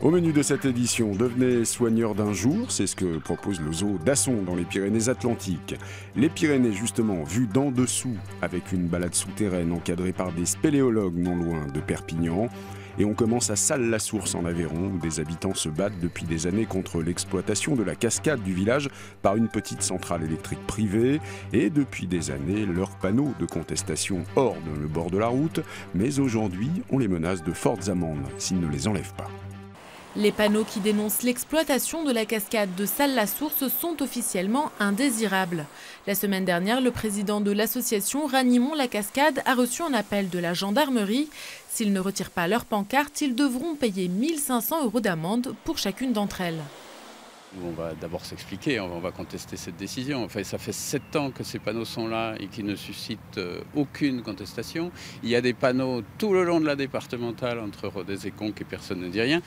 Au menu de cette édition, devenez soigneur d'un jour, c'est ce que propose le zoo d'Asson dans les Pyrénées-Atlantiques. Les Pyrénées justement vues d'en dessous, avec une balade souterraine encadrée par des spéléologues non loin de Perpignan. Et on commence à Salles-la-Source en Aveyron, où des habitants se battent depuis des années contre l'exploitation de la cascade du village par une petite centrale électrique privée. Et depuis des années, leurs panneaux de contestation ornent le bord de la route, mais aujourd'hui, on les menace de fortes amendes s'ils ne les enlèvent pas. Les panneaux qui dénoncent l'exploitation de la cascade de Salles-la-Source sont officiellement indésirables. La semaine dernière, le président de l'association Ranimons-la-Cascade a reçu un appel de la gendarmerie. S'ils ne retirent pas leur pancarte, ils devront payer 1 500 € d'amende pour chacune d'entre elles. On va d'abord s'expliquer, on va contester cette décision. Enfin, ça fait 7 ans que ces panneaux sont là et qui ne suscitent aucune contestation. Il y a des panneaux tout le long de la départementale entre Rodez et Conques et personne ne dit rien.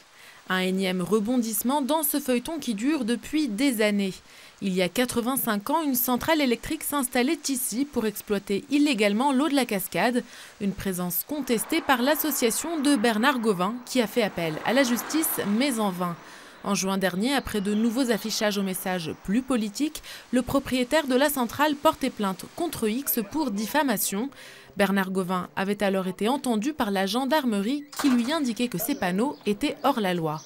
Un énième rebondissement dans ce feuilleton qui dure depuis des années. Il y a 85 ans, une centrale électrique s'installait ici pour exploiter illégalement l'eau de la cascade. Une présence contestée par l'association de Bernard Gauvin qui a fait appel à la justice, mais en vain. En juin dernier, après de nouveaux affichages aux messages plus politiques, le propriétaire de la centrale portait plainte contre X pour diffamation. Bernard Gauvin avait alors été entendu par la gendarmerie qui lui indiquait que ces panneaux étaient hors la loi.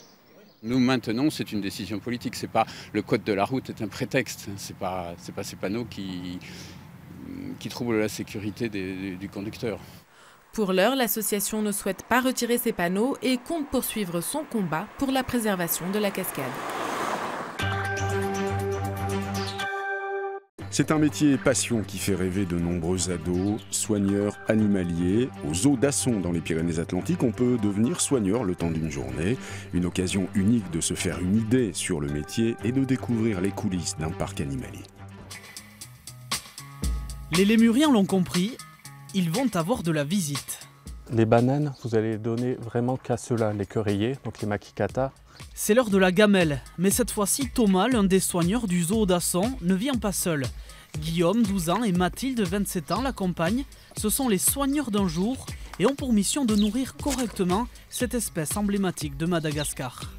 Nous maintenons, c'est une décision politique, c'est pas le code de la route est un prétexte, c'est pas ces panneaux qui troublent la sécurité du conducteur. Pour l'heure, l'association ne souhaite pas retirer ces panneaux et compte poursuivre son combat pour la préservation de la cascade. C'est un métier passion qui fait rêver de nombreux ados, soigneurs animaliers. Au zoo d'Asson dans les Pyrénées-Atlantiques, on peut devenir soigneur le temps d'une journée. Une occasion unique de se faire une idée sur le métier et de découvrir les coulisses d'un parc animalier. Les lémuriens l'ont compris, ils vont avoir de la visite. Les bananes, vous allez les donner vraiment qu'à ceux-là, les quereillers, donc les makikata. C'est l'heure de la gamelle, mais cette fois-ci Thomas, l'un des soigneurs du zoo d'Asson, ne vient pas seul. Guillaume, 12 ans, et Mathilde, 27 ans, l'accompagnent. Ce sont les soigneurs d'un jour et ont pour mission de nourrir correctement cette espèce emblématique de Madagascar.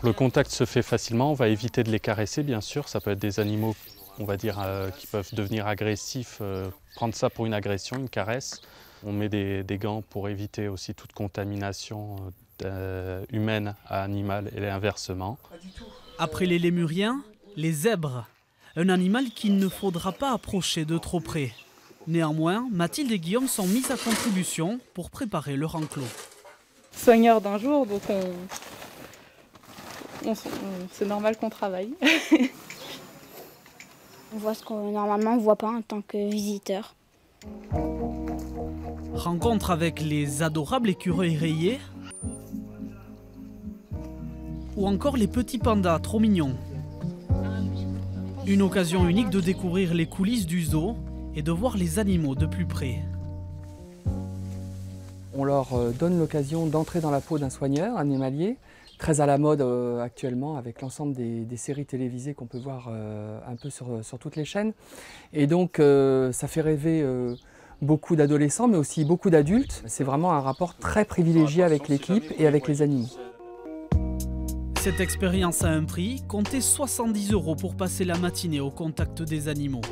Le contact se fait facilement, on va éviter de les caresser bien sûr, ça peut être des animaux on va dire qui peuvent devenir agressifs, prendre ça pour une agression, une caresse. On met des gants pour éviter aussi toute contamination humaine à animal et inversement. Après les lémuriens, les zèbres. Un animal qu'il ne faudra pas approcher de trop près. Néanmoins, Mathilde et Guillaume sont mis à contribution pour préparer leur enclos. Soigneur d'un jour, donc c'est normal qu'on travaille. On voit ce qu'on normalement ne voit pas en tant que visiteur. Rencontre avec les adorables écureuils rayés ou encore les petits pandas trop mignons. Une occasion unique de découvrir les coulisses du zoo et de voir les animaux de plus près. On leur donne l'occasion d'entrer dans la peau d'un soigneur animalier, très à la mode actuellement avec l'ensemble des séries télévisées qu'on peut voir un peu sur toutes les chaînes. Et donc ça fait rêver beaucoup d'adolescents mais aussi beaucoup d'adultes. C'est vraiment un rapport très privilégié avec l'équipe et avec les animaux. Cette expérience a un prix, comptez 70 € pour passer la matinée au contact des animaux.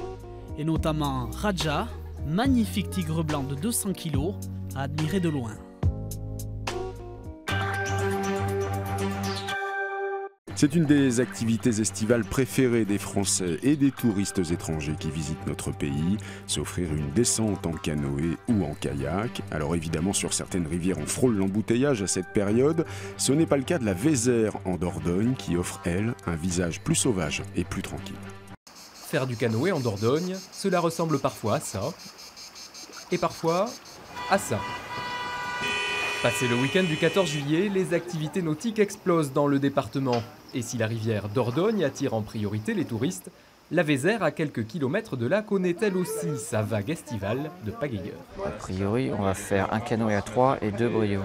Et notamment Raja, magnifique tigre blanc de 200 kg, à admirer de loin. C'est une des activités estivales préférées des Français et des touristes étrangers qui visitent notre pays, s'offrir une descente en canoë ou en kayak. Alors évidemment, sur certaines rivières, on frôle l'embouteillage à cette période. Ce n'est pas le cas de la Vézère en Dordogne qui offre, elle, un visage plus sauvage et plus tranquille. Faire du canoë en Dordogne, cela ressemble parfois à ça, et parfois à ça. Passé le week-end du 14 juillet, les activités nautiques explosent dans le département. Et si la rivière Dordogne attire en priorité les touristes, la Vézère, à quelques kilomètres de là, connaît elle aussi sa vague estivale de pagayeurs. A priori, on va faire un canoë à 3 et 2 briots.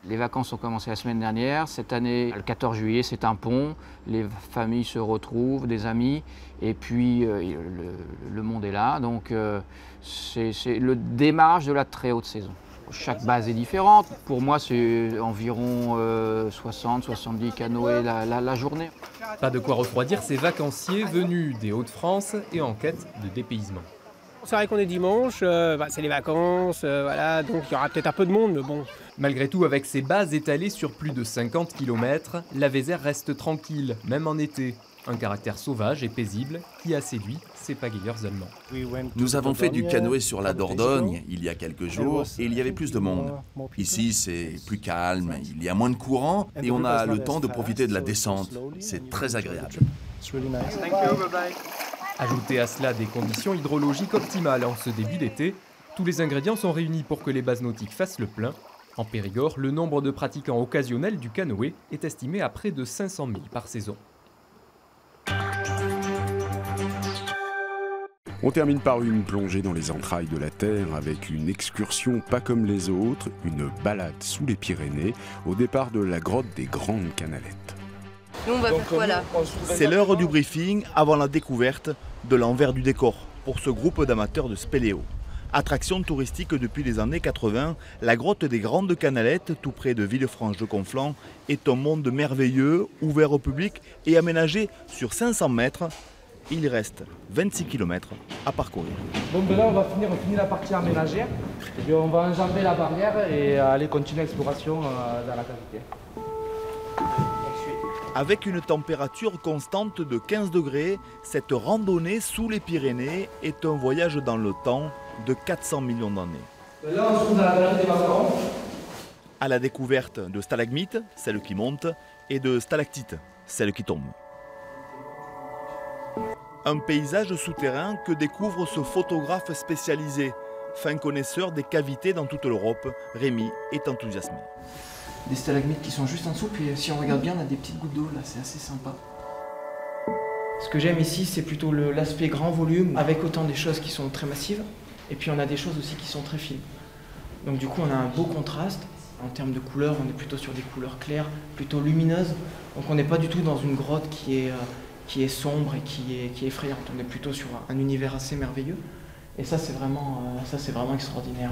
Les vacances ont commencé la semaine dernière. Cette année, le 14 juillet, c'est un pont. Les familles se retrouvent, des amis, et puis le monde est là. Donc c'est le démarrage de la très haute saison. Chaque base est différente. Pour moi, c'est environ 60-70 canoës la journée. Pas de quoi refroidir ces vacanciers venus des Hauts-de-France et en quête de dépaysement. C'est vrai qu'on est dimanche, c'est les vacances, voilà, donc il y aura peut-être un peu de monde, mais bon. Malgré tout, avec ses bases étalées sur plus de 50 km, la Vézère reste tranquille, même en été. Un caractère sauvage et paisible qui a séduit ces pagayeurs allemands. Nous avons fait du canoë sur la Dordogne il y a quelques jours et il y avait plus de monde. Ici, c'est plus calme, il y a moins de courant et on a le temps de profiter de la descente. C'est très agréable. Ajoutez à cela des conditions hydrologiques optimales en ce début d'été, tous les ingrédients sont réunis pour que les bases nautiques fassent le plein. En Périgord, le nombre de pratiquants occasionnels du canoë est estimé à près de 500 000 par saison. On termine par une plongée dans les entrailles de la Terre avec une excursion pas comme les autres, une balade sous les Pyrénées au départ de la grotte des Grandes Canalettes. Nous on va faire quoi là? C'est l'heure du briefing avant la découverte de l'envers du décor pour ce groupe d'amateurs de spéléo. Attraction touristique depuis les années 80, la grotte des Grandes Canalettes, tout près de Villefranche-de-Conflans, est un monde merveilleux, ouvert au public et aménagé sur 500 mètres. Il reste 26 km à parcourir. Donc là, on finit la partie aménagère. Et puis on va enjamber la barrière et aller continuer l'exploration dans la cavité. Avec une température constante de 15 degrés, cette randonnée sous les Pyrénées est un voyage dans le temps de 400 millions d'années. Là, on se trouve dans la galerie des macarons. À la découverte de stalagmites, celles qui montent, et de stalactites, celles qui tombent. Un paysage souterrain que découvre ce photographe spécialisé. Fin connaisseur des cavités dans toute l'Europe, Rémi est enthousiasmé. Des stalagmites qui sont juste en dessous, puis si on regarde bien, on a des petites gouttes d'eau là, c'est assez sympa. Ce que j'aime ici, c'est plutôt l'aspect grand volume, avec autant des choses qui sont très massives, et puis on a des choses aussi qui sont très fines. Donc du coup, on a un beau contraste. En termes de couleurs, on est plutôt sur des couleurs claires, plutôt lumineuses. Donc on n'est pas du tout dans une grotte qui est sombre et qui est effrayante. On est plutôt sur un univers assez merveilleux. Et ça, c'est vraiment extraordinaire.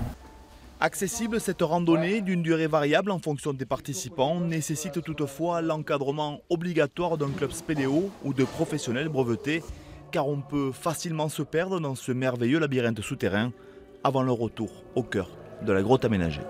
Accessible, cette randonnée d'une durée variable en fonction des participants nécessite toutefois l'encadrement obligatoire d'un club spéléo ou de professionnels brevetés, car on peut facilement se perdre dans ce merveilleux labyrinthe souterrain avant le retour au cœur de la grotte aménagée.